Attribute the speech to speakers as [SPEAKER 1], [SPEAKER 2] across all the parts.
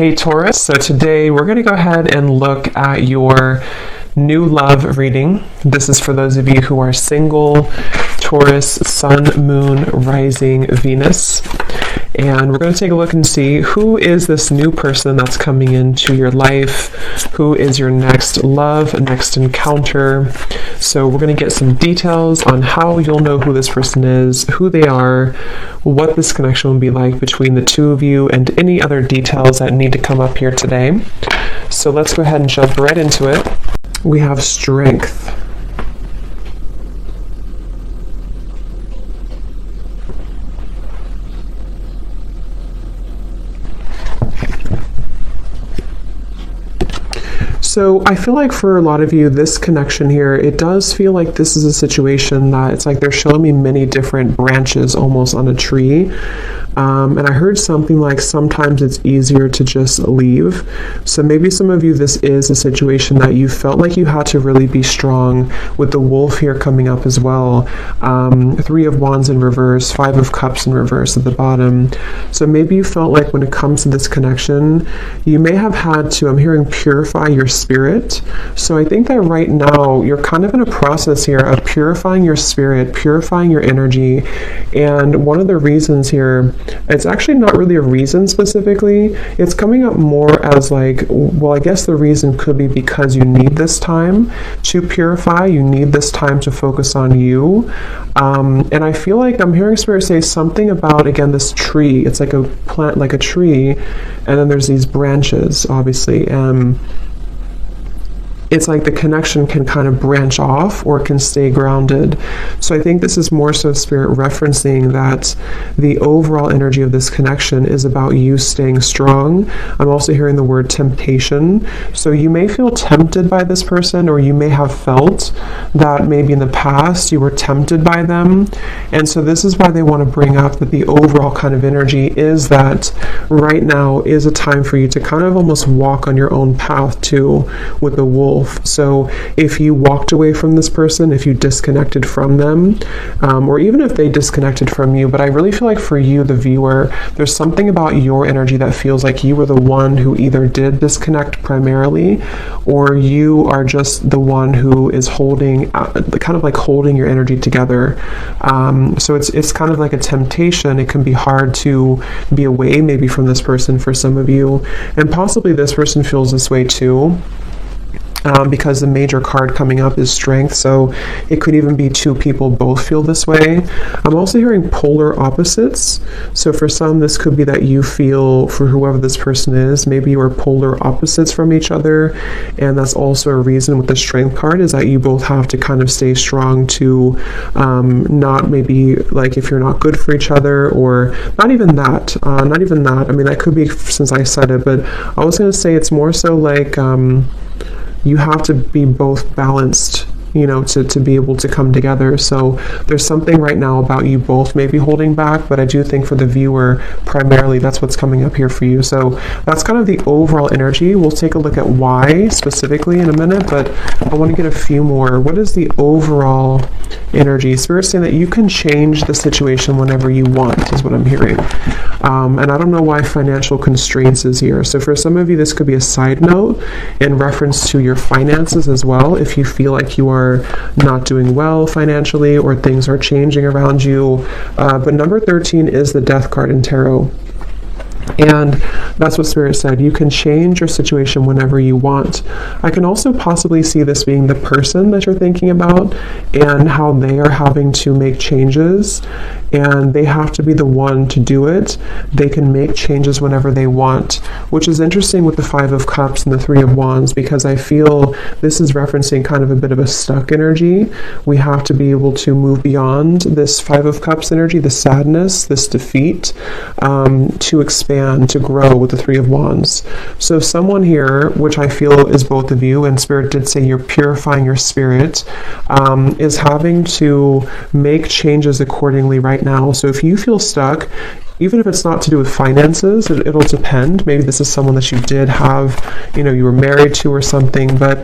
[SPEAKER 1] Hey Taurus, so today we're going to go ahead and look at your new love reading. This is for those of you who are single, Taurus, Sun, Moon, Rising, Venus. And we're going to take a look and see who is this new person that's coming into your life, who is your next love, next encounter. So we're going to get some details on how you'll know who this person is, who they are, what this connection will be like between the two of you, and any other details that need to come up here today. So let's go ahead and jump right into it. We have strength. So I feel like for a lot of you, this connection here, it does feel like this is a situation that it's like they're showing me many different branches almost on a tree. And I heard something like sometimes it's easier to just leave. So maybe some of you, this is a situation that you felt like you had to really be strong, with the wolf here coming up as well. 3 of Wands in reverse, 5 of Cups in reverse at the bottom. So maybe you felt like when it comes to this connection, you may have had to, I'm hearing, purify your spirit. So I think that right now you're kind of in a process here of purifying your spirit, purifying your energy. And one of the reasons here, it's actually not really a reason specifically. It's coming up more as like, well, I guess the reason could be because you need this time to purify. You need this time to focus on you. And I feel like I'm hearing Spirit say something about, again, this tree. It's like a plant, like a tree, and then there's these branches, obviously. It's like the connection can kind of branch off or can stay grounded. So I think this is more so Spirit referencing that the overall energy of this connection is about you staying strong. I'm also hearing the word temptation. So you may feel tempted by this person, or you may have felt that maybe in the past you were tempted by them. And so this is why they want to bring up that the overall kind of energy is that right now is a time for you to kind of almost walk on your own path too, with the wolf. So if you walked away from this person, if you disconnected from them, or even if they disconnected from you, but I really feel like for you, the viewer, there's something about your energy that feels like you were the one who either did disconnect primarily, or you are just the one who is holding, kind of like holding your energy together. So it's kind of like a temptation. It can be hard to be away maybe from this person for some of you, and possibly this person feels this way too. Because the major card coming up is strength, so it could even be 2 people both feel this way. I'm also hearing polar opposites. So for some, this could be that you feel, for whoever this person is, maybe you are polar opposites from each other, and that's also a reason with the strength card is that you both have to kind of stay strong to not maybe like if you're not good for each other, or not even that. I mean, that could be since I said it, but I was going to say it's more so like you have to be both balanced, you know, to be able to come together. So there's something right now about you both maybe holding back, but I do think for the viewer, primarily that's what's coming up here for you. So that's kind of the overall energy. We'll take a look at why specifically in a minute, but I want to get a few more. What is the overall energy? Spirit's saying that you can change the situation whenever you want, is what I'm hearing. And I don't know why financial constraints is here. So for some of you, this could be a side note in reference to your finances as well. If you feel like you are not doing well financially, or things are changing around you. But number 13 is the Death card in tarot. And that's what Spirit said. You can change your situation whenever you want. I can also possibly see this being the person that you're thinking about, and how they are having to make changes, and they have to be the one to do it. They can make changes whenever they want, which is interesting with the 5 of Cups and the 3 of Wands, because I feel this is referencing kind of a bit of a stuck energy. We have to be able to move beyond this 5 of Cups energy, the sadness, this defeat, to expand, to grow with the 3 of Wands. So someone here, which I feel is both of you, and Spirit did say you're purifying your spirit, is having to make changes accordingly right now. So if you feel stuck, even if it's not to do with finances, it'll depend. Maybe this is someone that you did have, you were married to or something, but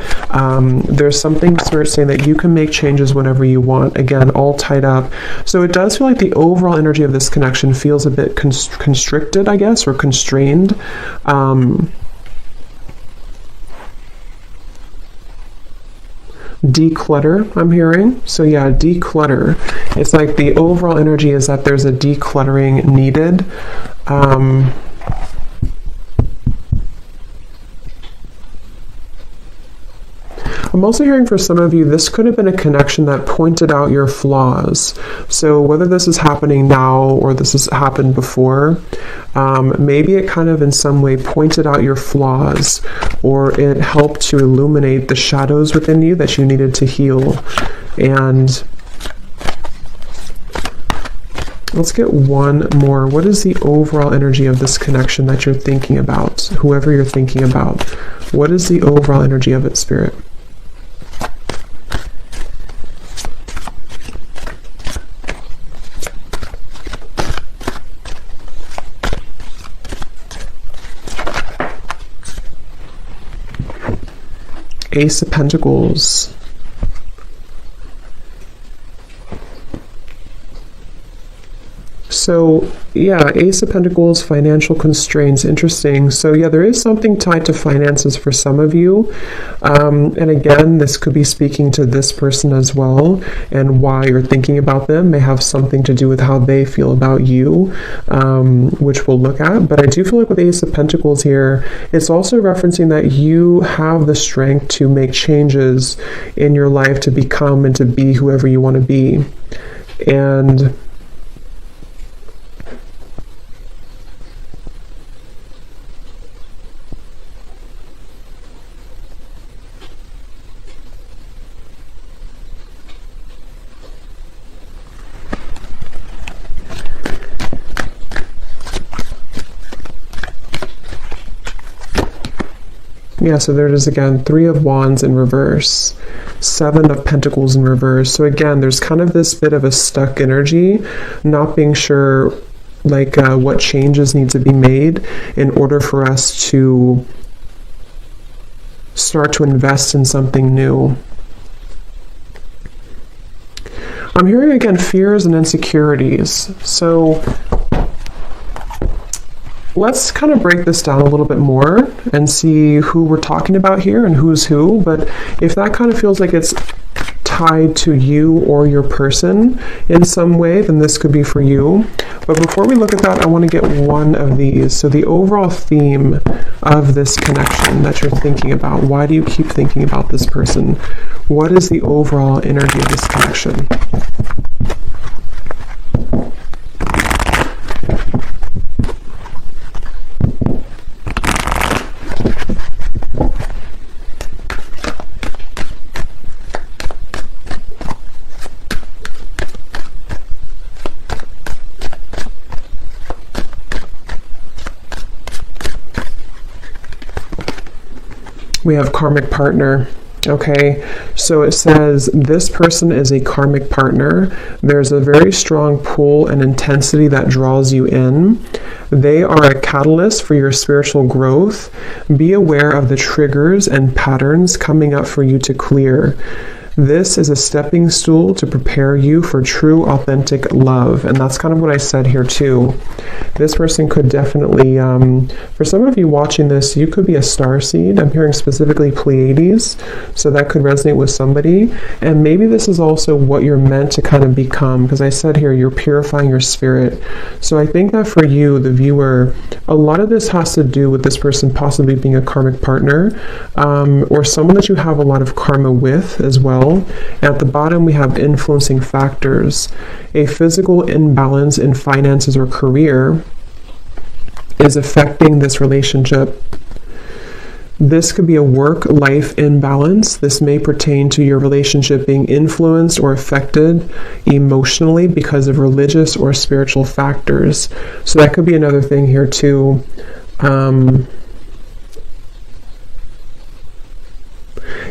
[SPEAKER 1] there's something Spirit saying that you can make changes whenever you want. Again, all tied up. So it does feel like the overall energy of this connection feels a bit constricted, I guess, or constrained. Declutter, I'm hearing. So yeah, declutter. It's like the overall energy is that there's a decluttering needed. I'm also hearing for some of you, this could have been a connection that pointed out your flaws. So whether this is happening now or this has happened before, maybe it kind of in some way pointed out your flaws, or it helped to illuminate the shadows within you that you needed to heal. And let's get one more. What is the overall energy of this connection that you're thinking about? Whoever you're thinking about, what is the overall energy of it, Spirit? Ace of Pentacles. So yeah, Ace of Pentacles, financial constraints, interesting. So yeah, there is something tied to finances for some of you. And again, this could be speaking to this person as well, and why you're thinking about them may have something to do with how they feel about you, which we'll look at. But I do feel like with Ace of Pentacles here, it's also referencing that you have the strength to make changes in your life to become and to be whoever you want to be. And yeah, so there it is again, 3 of Wands in reverse, 7 of Pentacles in reverse. So again, there's kind of this bit of a stuck energy, not being sure like what changes need to be made in order for us to start to invest in something new. I'm hearing again fears and insecurities. So let's kind of break this down a little bit more and see who we're talking about here and who's who. But if that kind of feels like it's tied to you or your person in some way, then this could be for you. But before we look at that, I want to get one of these. So the overall theme of this connection that you're thinking about, why do you keep thinking about this person? What is the overall energy of this connection? We have karmic partner. Okay, so it says this person is a karmic partner. There's a very strong pull and intensity that draws you in. They are a catalyst for your spiritual growth. Be aware of the triggers and patterns coming up for you to clear. This is a stepping stool to prepare you for true, authentic love. And that's kind of what I said here too. This person could definitely, for some of you watching this, you could be a starseed. I'm hearing specifically Pleiades, so that could resonate with somebody. And maybe this is also what you're meant to kind of become, because I said here, you're purifying your spirit. So I think that for you, the viewer, a lot of this has to do with this person possibly being a karmic partner, or someone that you have a lot of karma with as well. At the bottom, we have influencing factors. A physical imbalance in finances or career is affecting this relationship. This could be a work-life imbalance. This may pertain to your relationship being influenced or affected emotionally because of religious or spiritual factors. So that could be another thing here too.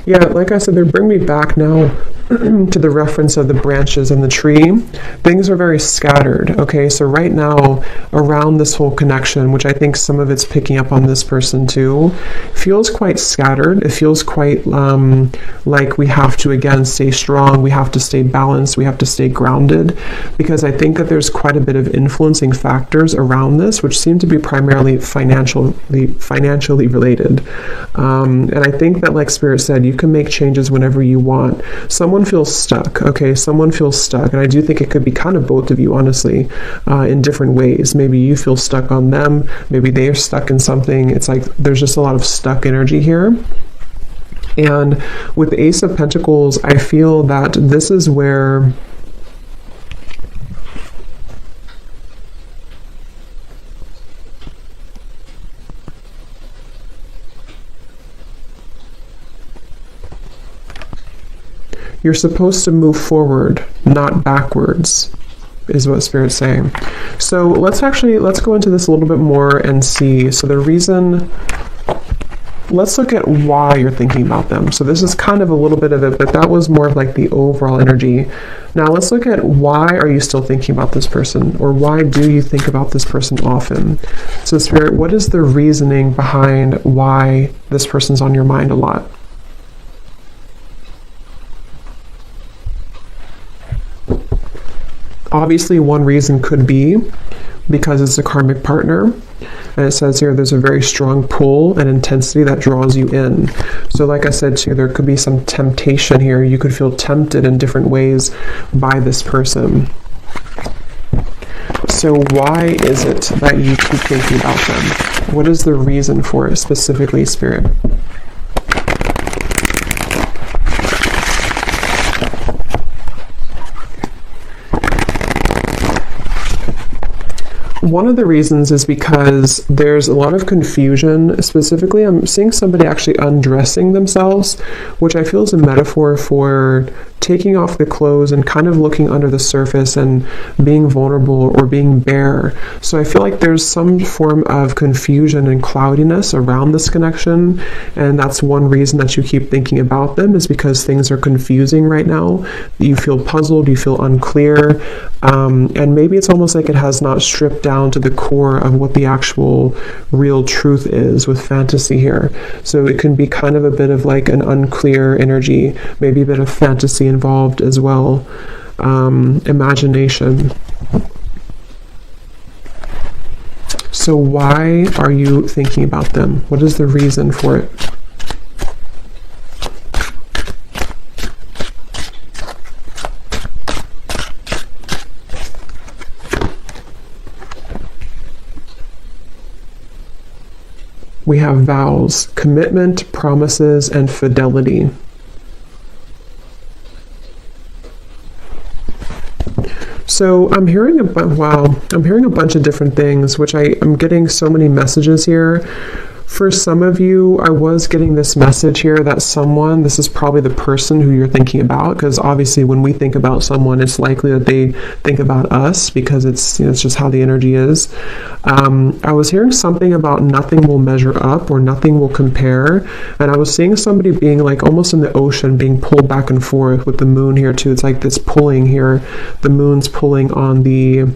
[SPEAKER 1] Yeah, like I said, they bring me back now to the reference of the branches and the tree, things are very scattered. Okay, so right now around this whole connection, which I think some of it's picking up on this person too, feels quite scattered. It feels quite like we have to again stay strong, we have to stay balanced, we have to stay grounded, because I think that there's quite a bit of influencing factors around this, which seem to be primarily financially related. And I think that, like Spirit said, you can make changes whenever you want. Someone feels stuck. Okay, someone feels stuck, and I do think it could be kind of both of you, honestly, in different ways. Maybe you feel stuck on them, maybe they are stuck in something. It's like there's just a lot of stuck energy here. And with the Ace of Pentacles, I feel that this is where you're supposed to move forward, not backwards, is what Spirit's saying. So let's go into this a little bit more and see. So the reason, let's look at why you're thinking about them. So this is kind of a little bit of it, but that was more of like the overall energy. Now let's look at why are you still thinking about this person, or why do you think about this person often? So Spirit, what is the reasoning behind why this person's on your mind a lot? Obviously, one reason could be because it's a karmic partner. And it says here there's a very strong pull and intensity that draws you in. So like I said to you, there could be some temptation here. You could feel tempted in different ways by this person. So why is it that you keep thinking about them? What is the reason for it specifically, Spirit? One of the reasons is because there's a lot of confusion. Specifically, I'm seeing somebody actually undressing themselves, which I feel is a metaphor for taking off the clothes and kind of looking under the surface and being vulnerable or being bare. So I feel like there's some form of confusion and cloudiness around this connection, and that's one reason that you keep thinking about them, is because things are confusing right now. You feel puzzled, you feel unclear, and maybe it's almost like it has not stripped down to the core of what the actual real truth is with fantasy here. So it can be kind of a bit of like an unclear energy, maybe a bit of fantasy involved as well, imagination. So why are you thinking about them? What is the reason for it? We have vows, commitment, promises, and fidelity. So I'm hearing a bunch of different things, which I'm getting so many messages here. For some of you, I was getting this message here that this is probably the person who you're thinking about, because obviously when we think about someone, it's likely that they think about us, because it's just how the energy is. I was hearing something about nothing will measure up or nothing will compare, and I was seeing somebody being like almost in the ocean, being pulled back and forth with the moon here too. It's like this pulling here. The moon's pulling on the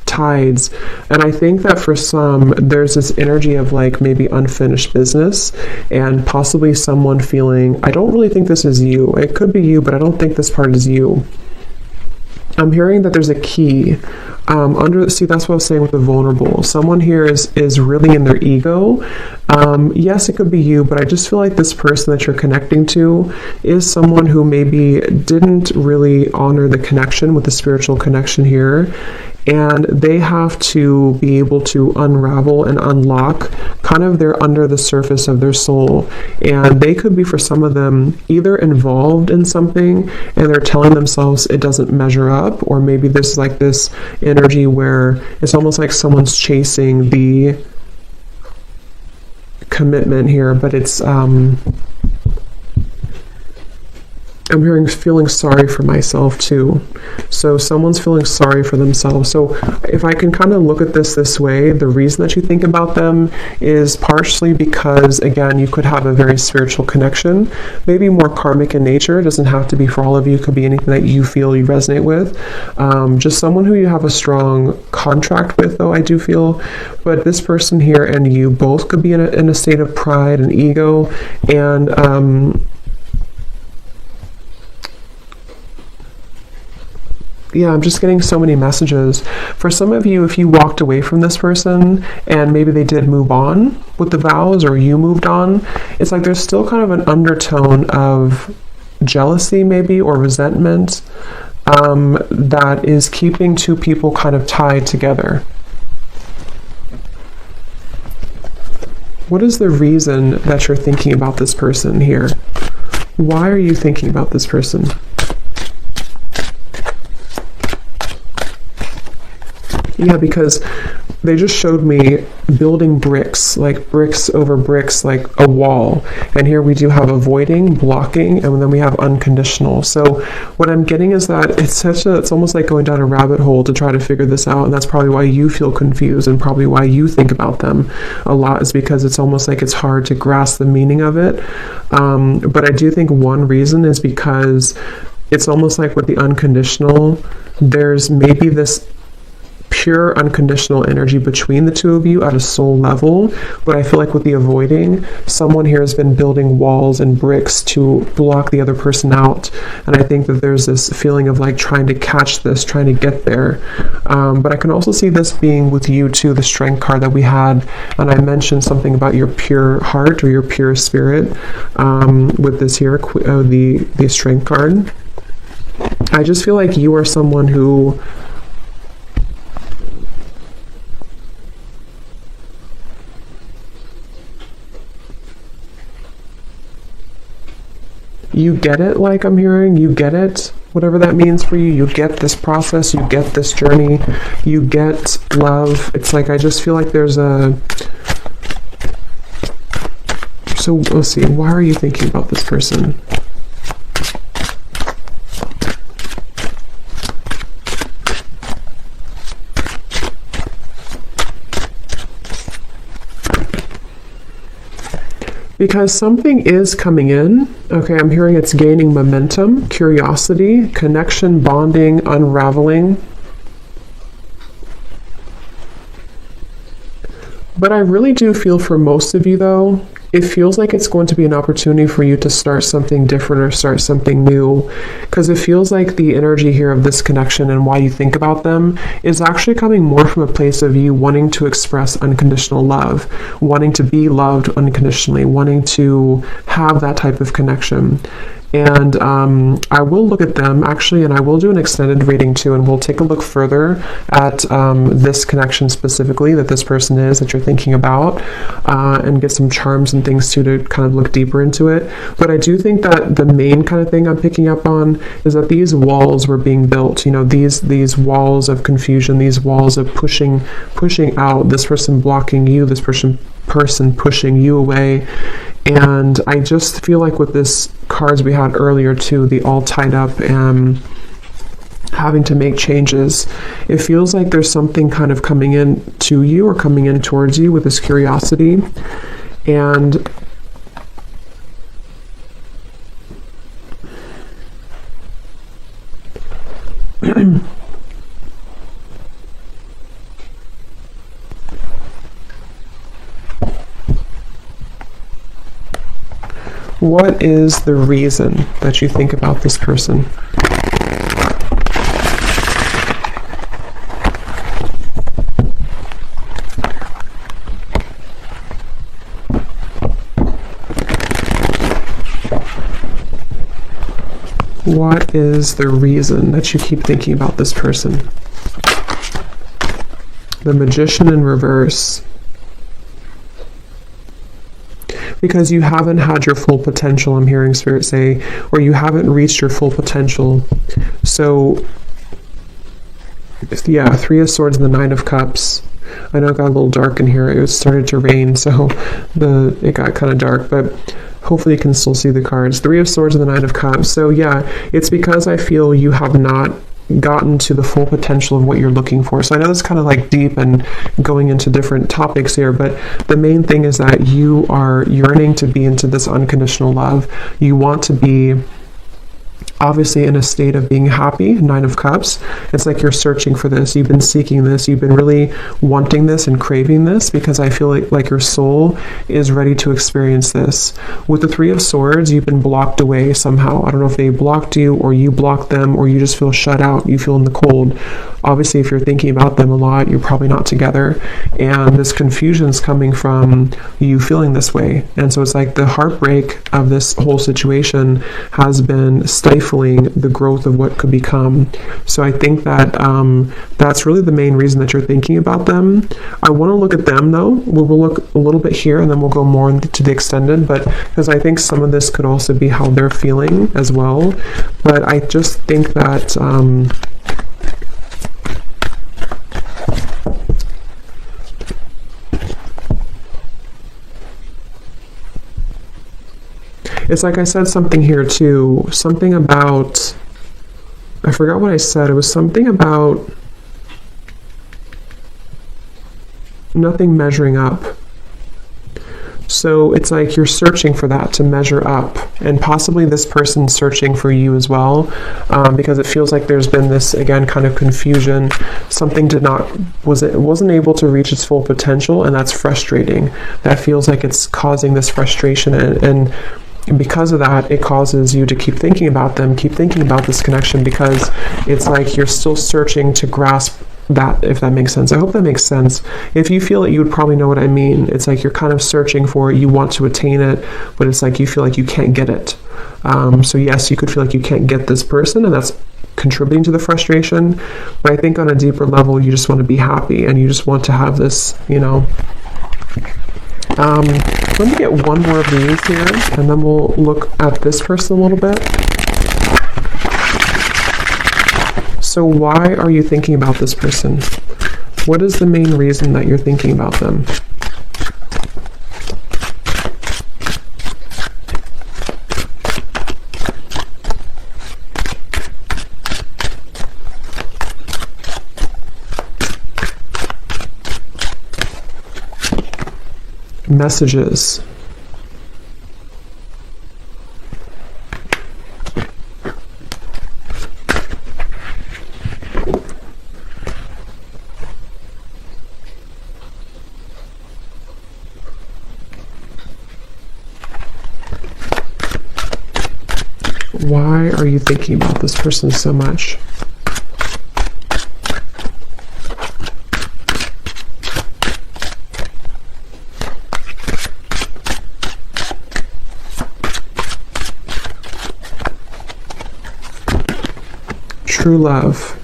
[SPEAKER 1] tides, and I think that for some there's this energy of like maybe unfinished business, and possibly someone feeling, I don't really think this is you. It could be you, but I don't think this part is you. I'm hearing that there's a key see, that's what I was saying with the vulnerable. Someone here is really in their ego. Yes, it could be you, but I just feel like this person that you're connecting to is someone who maybe didn't really honor the connection with the spiritual connection here, and they have to be able to unravel and unlock kind of their under the surface of their soul. And they could be, for some of them, either involved in something and they're telling themselves it doesn't measure up, or maybe there's like this energy where it's almost like someone's chasing the commitment here, but it's I'm hearing feeling sorry for myself too. So someone's feeling sorry for themselves. So if I can kind of look at this way, the reason that you think about them is partially because, again, you could have a very spiritual connection, maybe more karmic in nature. It doesn't have to be for all of you. It could be anything that you feel you resonate with. Just someone who you have a strong contract with, though, I do feel. But this person here and you both could be in a state of pride and ego, and yeah, I'm just getting so many messages. For some of you, if you walked away from this person and maybe they did move on with the vows, or you moved on, it's like there's still kind of an undertone of jealousy maybe, or resentment, that is keeping two people kind of tied together. What is the reason that you're thinking about this person here? Why are you thinking about this person? Yeah, because they just showed me building bricks, like bricks over bricks, like a wall. And here we do have avoiding, blocking, and then we have unconditional. So what I'm getting is that it's almost like going down a rabbit hole to try to figure this out. And that's probably why you feel confused, and probably why you think about them a lot, is because it's almost like it's hard to grasp the meaning of it. But I do think one reason is because it's almost like with the unconditional, there's maybe this pure unconditional energy between the two of you at a soul level. But I feel like with the avoiding, someone here has been building walls and bricks to block the other person out. And I think that there's this feeling of like trying to catch this, trying to get there. But I can also see this being with you too, the strength card that we had. And I mentioned something about your pure heart or your pure spirit with this here, the strength card. I just feel like you are someone who you get it, like I'm hearing, you get it, whatever that means for you. You get this process, you get this journey, you get love. It's like, I just feel like there's so let's see, why are you thinking about this person? Because something is coming in. Okay, I'm hearing it's gaining momentum, curiosity, connection, bonding, unraveling. But I really do feel for most of you, though, it feels like it's going to be an opportunity for you to start something different or start something new. Because it feels like the energy here of this connection and why you think about them is actually coming more from a place of you wanting to express unconditional love, wanting to be loved unconditionally, wanting to have that type of connection. And I will look at them actually, and I will do an extended reading too, and we'll take a look further at this connection specifically that this person is that you're thinking about, and get some charms and things too to kind of look deeper into it. But I do think that the main kind of thing I'm picking up on is that these walls were being built, you know, these walls of confusion, these walls of pushing out, this person blocking you, this person pushing you away. And I just feel like with this cards we had earlier too, the all tied up and having to make changes, it feels like there's something kind of coming in to you or coming in towards you with this curiosity. And what is the reason that you think about this person? What is the reason that you keep thinking about this person? The Magician in reverse. Because you haven't had your full potential, I'm hearing Spirit say, or you haven't reached your full potential. So, yeah, Three of Swords and the Nine of Cups. I know it got a little dark in here. It started to rain, so it got kind of dark. But Hopefully you can still see the cards. Three of Swords and the Nine of Cups. So yeah, it's because I feel you have not gotten to the full potential of what you're looking for. So I know this is kind of like deep and going into different topics here, but the main thing is that you are yearning to be into this unconditional love. You want to be obviously in a state of being happy. Nine of Cups. It's like you're searching for this. You've been seeking this. You've been really wanting this and craving this, because I feel like your soul is ready to experience this. With the Three of Swords, you've been blocked away somehow. I don't know if they blocked you or you blocked them, or you just feel shut out. You feel in the cold. Obviously, if you're thinking about them a lot, you're probably not together. And this confusion is coming from you feeling this way. And so it's like the heartbreak of this whole situation has been stifling the growth of what could become. So I think that that's really the main reason that you're thinking about them. I want to look at them though. We'll look a little bit here and then we'll go more into the extended, but because I think some of this could also be how they're feeling as well. But I just think that it's like I said something here too, something about, I forgot what I said. It was something about nothing measuring up. So it's like you're searching for that to measure up, and possibly this person's searching for you as well, because it feels like there's been this, again, kind of confusion. Something wasn't able to reach its full potential, and that's frustrating. That feels like it's causing this frustration, and because of that, it causes you to keep thinking about them, keep thinking about this connection, because it's like you're still searching to grasp that, if that makes sense. I hope that makes sense. If you feel it, you would probably know what I mean. It's like you're kind of searching for it, you want to attain it, but it's like you feel like you can't get it. So yes, you could feel like you can't get this person, and that's contributing to the frustration. But I think on a deeper level, you just want to be happy, and you just want to have this, you know. Let me get one more of these here, and then we'll look at this person a little bit. So why are you thinking about this person? What is the main reason that you're thinking about them? Messages. Why are you thinking about this person so much? True love.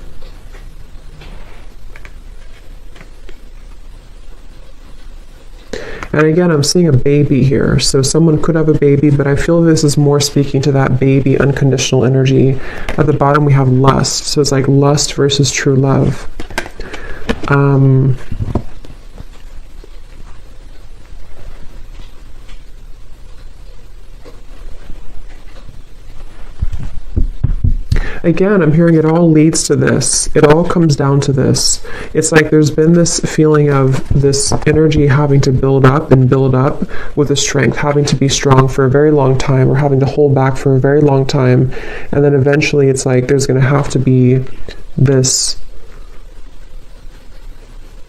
[SPEAKER 1] And again, I'm seeing a baby here. So someone could have a baby, but I feel this is more speaking to that baby unconditional energy. At the bottom, we have lust. So it's like lust versus true love. Again, I'm hearing it all leads to this. It all comes down to this. It's like there's been this feeling of this energy having to build up and build up with the strength, having to be strong for a very long time, or having to hold back for a very long time. And then eventually it's like there's going to have to be this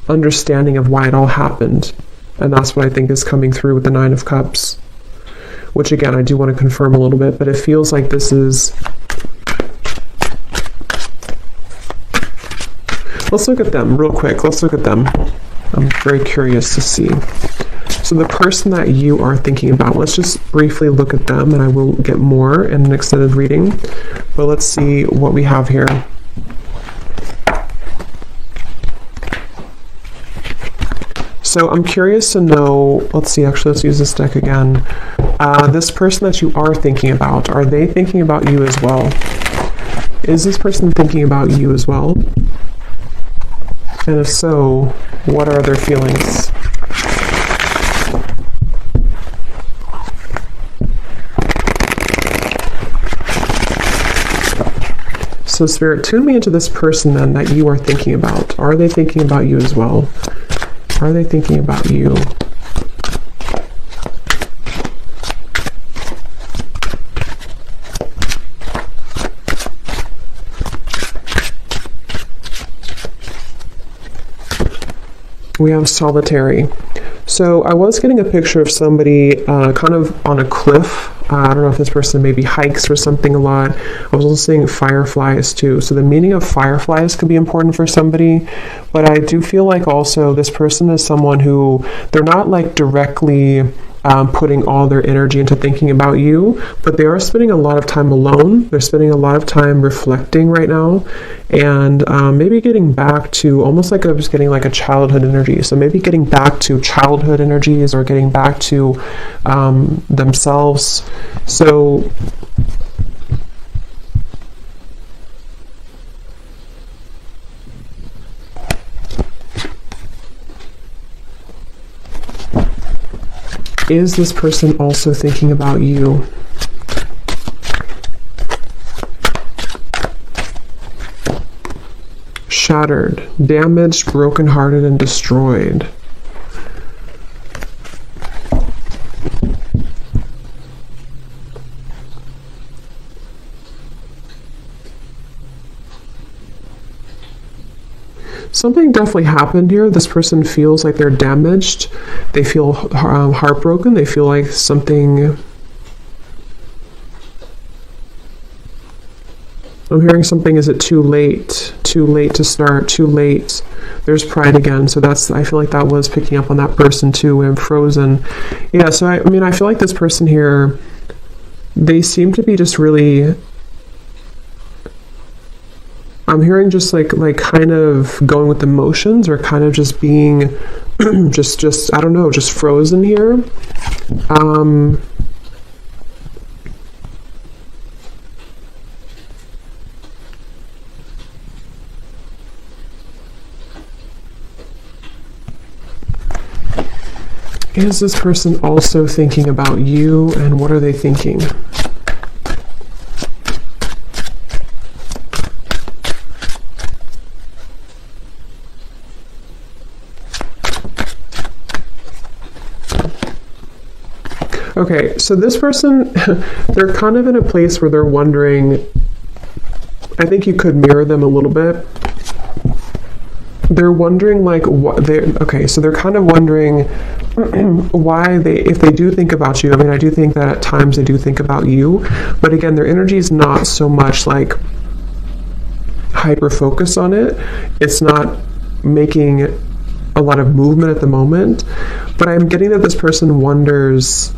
[SPEAKER 1] understanding of why it all happened. And that's what I think is coming through with the Nine of Cups. Which again, I do want to confirm a little bit, but it feels like this is... Let's look at them real quick. Let's look at them. I'm very curious to see. So the person that you are thinking about, let's just briefly look at them, and I will get more in an extended reading. But let's see what we have here. So I'm curious to know, let's see, actually, let's use this deck again. This person that you are thinking about, are they thinking about you as well? Is this person thinking about you as well? And if so, what are their feelings? So Spirit, tune me into this person then that you are thinking about. Are they thinking about you as well? Are they thinking about you? We have solitary. So I was getting a picture of somebody kind of on a cliff. I don't know if this person maybe hikes or something a lot. I was also seeing fireflies too. So the meaning of fireflies could be important for somebody. But I do feel like also this person is someone who, they're not like directly putting all their energy into thinking about you, but they are spending a lot of time alone. They're spending a lot of time reflecting right now, and maybe getting back to almost like I was getting like a childhood energy. So maybe getting back to childhood energies or getting back to themselves. So is this person also thinking about you? Shattered, damaged, brokenhearted, and destroyed. Something definitely happened here. This person feels like they're damaged. They feel heartbroken. They feel like something... I'm hearing something, is it too late? Too late to start, too late. There's pride again. So that's, I feel like that was picking up on that person too. I'm frozen. Yeah, so I mean, I feel like this person here, they seem to be just really... I'm hearing just like kind of going with emotions, or kind of just being just I don't know, just frozen here. Is this person also thinking about you, and what are they thinking? Okay, so this person, they're kind of in a place where they're wondering, I think you could mirror them a little bit. They're wondering like what they're, okay, so they're kind of wondering why they, if they do think about you, I mean, I do think that at times they do think about you, but again, their energy is not so much like hyper focus on it. It's not making a lot of movement at the moment, but I'm getting that this person wonders,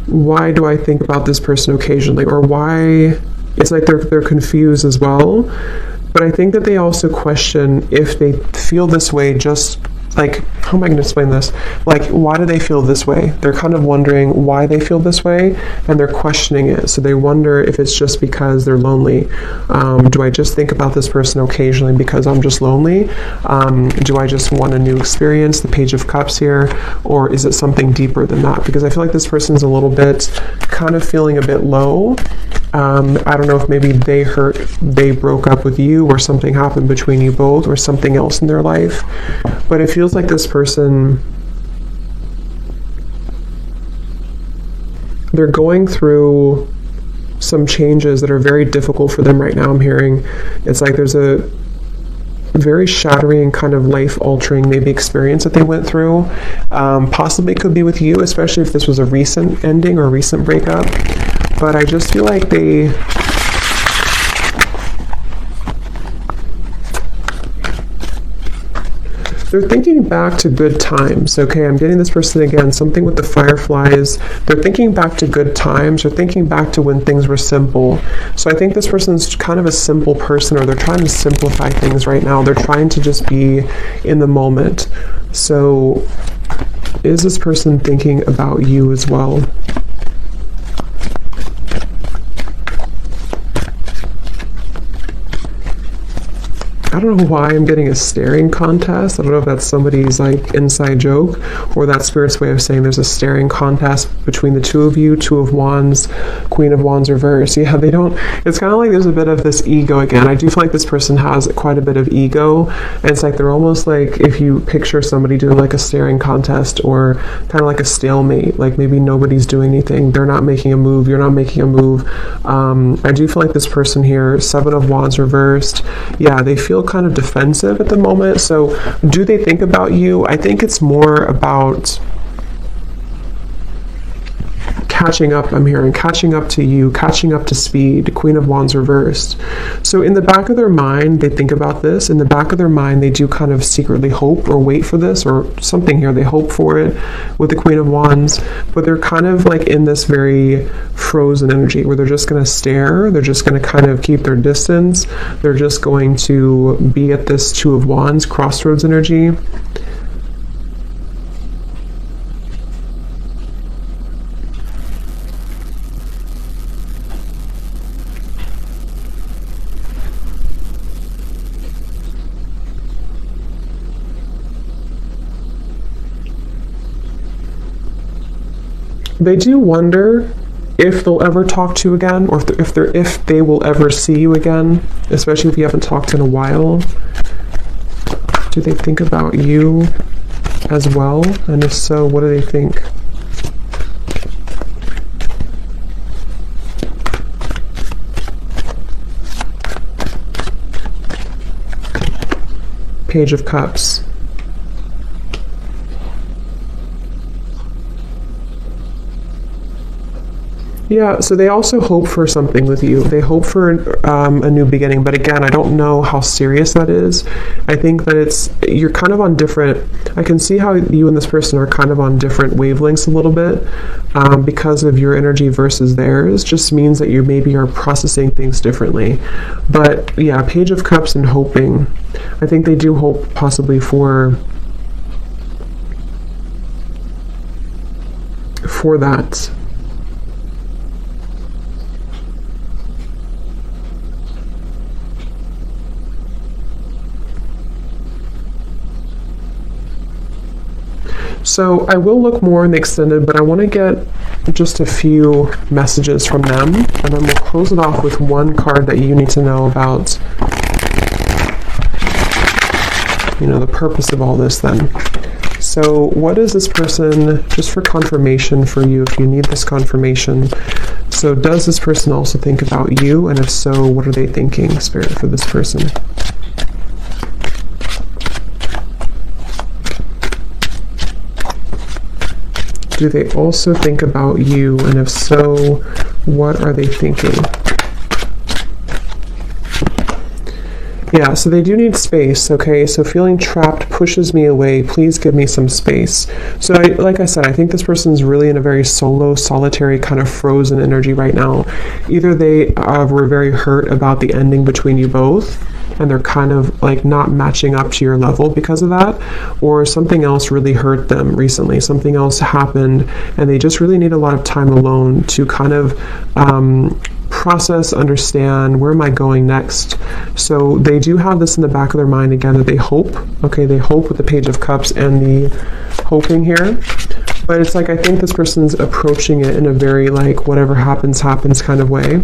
[SPEAKER 1] why do I think about this person occasionally, or why, it's like they're confused as well. But I think that they also question if they feel this way, just like, how am I going to explain this? Like, why do they feel this way? They're kind of wondering why they feel this way, and they're questioning it. So they wonder if it's just because they're lonely. Do I just think about this person occasionally because I'm just lonely? Do I just want a new experience, the Page of Cups here? Or is it something deeper than that? Because I feel like this person's a little bit kind of feeling a bit low. I don't know if maybe they broke up with you, or something happened between you both, or something else in their life. But it feels like this person, they're going through some changes that are very difficult for them right now. I'm hearing it's like there's a very shattering, kind of life-altering maybe experience that they went through. Possibly could be with you, especially if this was a recent ending or a recent breakup. But I just feel like they're thinking back to good times. Okay, I'm getting this person again, something with the fireflies. They're thinking back to good times. They're thinking back to when things were simple. So I think this person's kind of a simple person, or they're trying to simplify things right now. They're trying to just be in the moment. So is this person thinking about you as well? I don't know why I'm getting a staring contest. I don't know if that's somebody's like inside joke or that Spirit's way of saying there's a staring contest between the two of you. Two of Wands, Queen of Wands reverse. Yeah, they don't, it's kind of like there's a bit of this ego again. I do feel like this person has quite a bit of ego. And it's like they're almost like, if you picture somebody doing like a staring contest or kind of like a stalemate, like maybe nobody's doing anything. They're not making a move. You're not making a move. I do feel like this person here, Seven of Wands reversed. Yeah, they feel kind of defensive at the moment. So do they think about you? I think it's more about catching up. I'm hearing catching up to you, catching up to speed. Queen of Wands reversed. So in the back of their mind, they think about this. In the back of their mind, they do kind of secretly hope or wait for this or something here. They hope for it with the Queen of Wands, but they're kind of like in this very frozen energy where they're just going to stare. They're just going to kind of keep their distance. They're just going to be at this Two of Wands crossroads energy. They do wonder if they'll ever talk to you again, or if they will ever see you again, especially if you haven't talked in a while. Do they think about you as well? And if so, what do they think? Page of Cups. Yeah, so they also hope for something with you. They hope for a new beginning, but again, I don't know how serious that is. I think that you're kind of on different, I can see how you and this person are kind of on different wavelengths a little bit because of your energy versus theirs. Just means that you maybe are processing things differently. But yeah, Page of Cups and hoping. I think they do hope possibly for that. So I will look more in the extended, but I want to get just a few messages from them, and then we'll close it off with one card that you need to know about, the purpose of all this then. So what is this person, just for confirmation for you, if you need this confirmation. So does this person also think about you? And if so, what are they thinking, Spirit, for this person? Do they also think about you? And if so, what are they thinking? Yeah, so they do need space, okay? So feeling trapped pushes me away. Please give me some space. So like I said, I think this person's really in a very solo, solitary, kind of frozen energy right now. Either they were very hurt about the ending between you both, and they're kind of like not matching up to your level because of that, or something else really hurt them recently. Something else happened, and they just really need a lot of time alone to kind of process, understand, where am I going next? So they do have this in the back of their mind again, that they hope. Okay, they hope with the Page of Cups and the hoping here. But it's like, I think this person's approaching it in a very like, whatever happens, happens kind of way.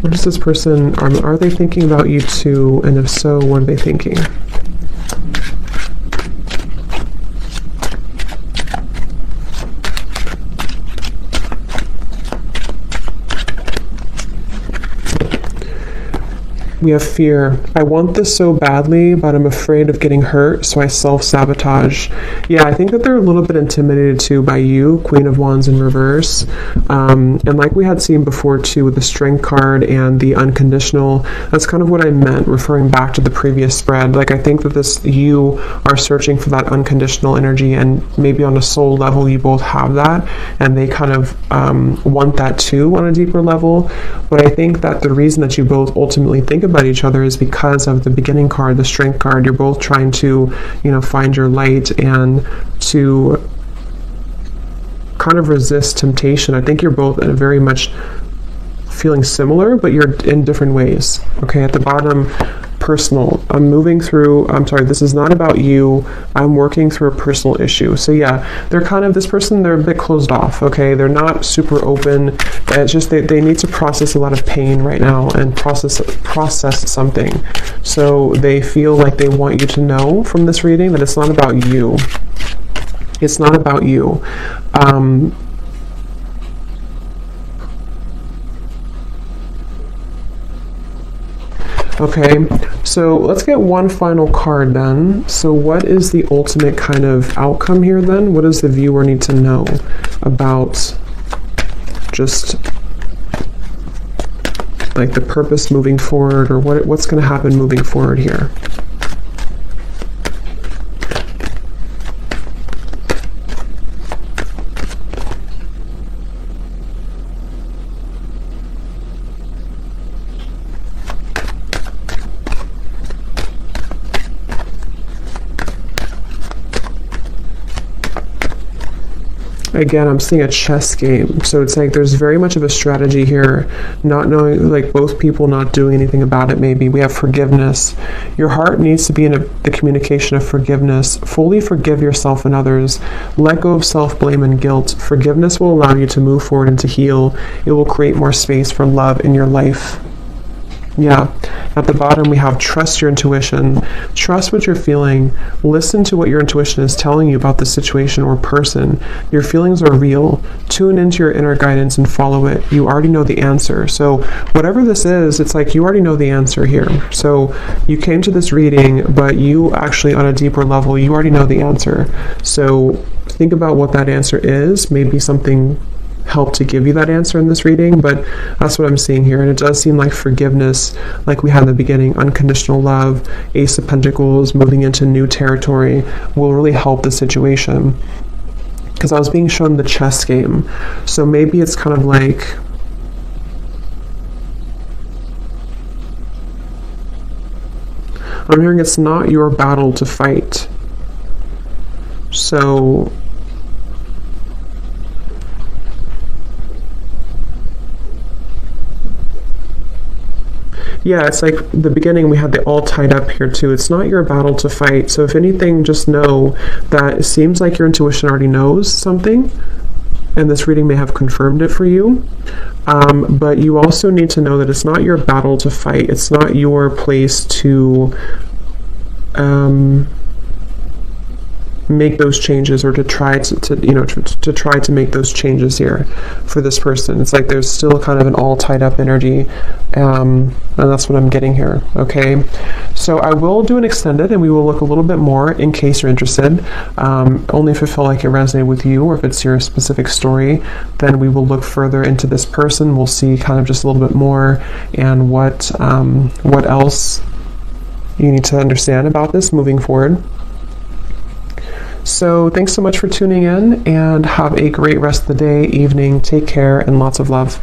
[SPEAKER 1] What is this person, are they thinking about you too? And if so, what are they thinking? We have fear. I want this so badly, but I'm afraid of getting hurt, so I self-sabotage. Yeah, I think that they're a little bit intimidated too by you, Queen of Wands in reverse. And like we had seen before too with the Strength card and the unconditional, that's kind of what I meant, referring back to the previous spread. Like, I think that you are searching for that unconditional energy, and maybe on a soul level you both have that, and they kind of want that too on a deeper level. But I think that the reason that you both ultimately think about each other is because of the beginning card, the Strength card. You're both trying to, find your light and to kind of resist temptation. I think you're both very much feeling similar, but you're in different ways. Okay, at the bottom, personal. This is not about you. I'm working through a personal issue. So yeah, they're they're a bit closed off, okay? They're not super open. It's just they need to process a lot of pain right now and process something. So they feel like they want you to know from this reading that it's not about you. It's not about you. Okay, so let's get one final card then. So what is the ultimate kind of outcome here then? What does the viewer need to know about just like the purpose moving forward, or what's going to happen moving forward here? Again, I'm seeing a chess game. So it's like there's very much of a strategy here, not knowing, like both people not doing anything about it maybe. We have forgiveness. Your heart needs to be in the communication of forgiveness. Fully forgive yourself and others. Let go of self-blame and guilt. Forgiveness will allow you to move forward and to heal. It will create more space for love in your life. Yeah. At the bottom, we have trust your intuition. Trust what you're feeling. Listen to what your intuition is telling you about the situation or person. Your feelings are real. Tune into your inner guidance and follow it. You already know the answer. So whatever this is, it's like you already know the answer here. So you came to this reading, but you actually, on a deeper level, you already know the answer. So think about what that answer is. Maybe something help to give you that answer in this reading, but that's what I'm seeing here. And it does seem like forgiveness, like we had in the beginning, unconditional love, Ace of Pentacles, moving into new territory will really help the situation. Because I was being shown the chess game. So maybe it's kind of like, I'm hearing it's not your battle to fight. So yeah, it's like the beginning, we had the all tied up here too. It's not your battle to fight. So if anything, just know that it seems like your intuition already knows something, and this reading may have confirmed it for you. But you also need to know that it's not your battle to fight. It's not your place to make those changes, or to try to try to make those changes here for this person. It's like there's still kind of an all tied up energy, and that's what I'm getting here. Okay, so I will do an extended, and we will look a little bit more in case you're interested. Only if it felt like it resonated with you, or if it's your specific story, then we will look further into this person. We'll see kind of just a little bit more, and what else you need to understand about this moving forward. So thanks so much for tuning in, and have a great rest of the day, evening. Take care, and lots of love.